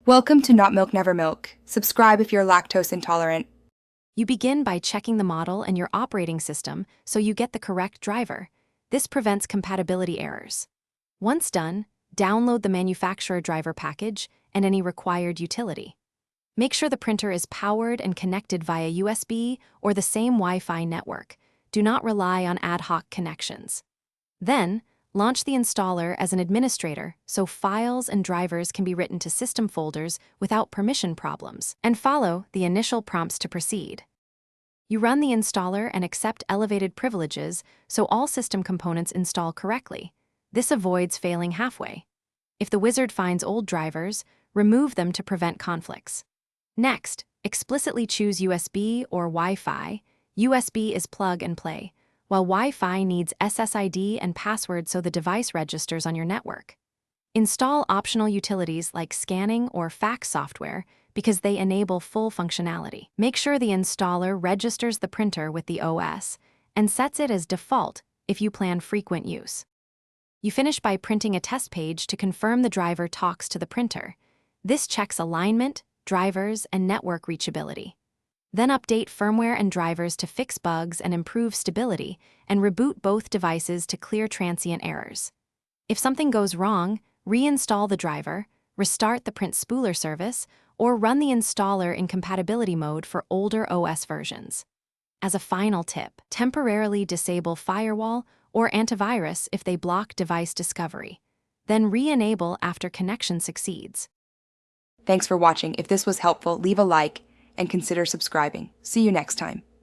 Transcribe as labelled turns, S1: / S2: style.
S1: Welcome to Not Milk Never Milk. Subscribe if you're lactose intolerant.
S2: You begin by checking the model and your operating system so you get the correct driver. This prevents compatibility errors. Once done, download the manufacturer driver package and any required utility. Make sure the printer is powered and connected via USB or the same Wi-Fi network. Do not rely on ad hoc connections. Then, launch the installer as an administrator so files and drivers can be written to system folders without permission problems, and follow the initial prompts to proceed. You run the installer and accept elevated privileges so all system components install correctly. This avoids failing halfway. If the wizard finds old drivers, remove them to prevent conflicts. Next, explicitly choose USB or Wi-Fi. USB is plug and play, while Wi-Fi needs SSID and password so the device registers on your network. Install optional utilities like scanning or fax software because they enable full functionality. Make sure the installer registers the printer with the OS and sets it as default if you plan frequent use. You finish by printing a test page to confirm the driver talks to the printer. This checks alignment, drivers, and network reachability. Then update firmware and drivers to fix bugs and improve stability, and reboot both devices to clear transient errors. If something goes wrong, reinstall the driver, restart the print spooler service, or run the installer in compatibility mode for older OS versions. As a final tip, temporarily disable firewall or antivirus if they block device discovery. Then re-enable after connection succeeds.
S1: Thanks for watching. If this was helpful, leave a like and consider subscribing. See you next time.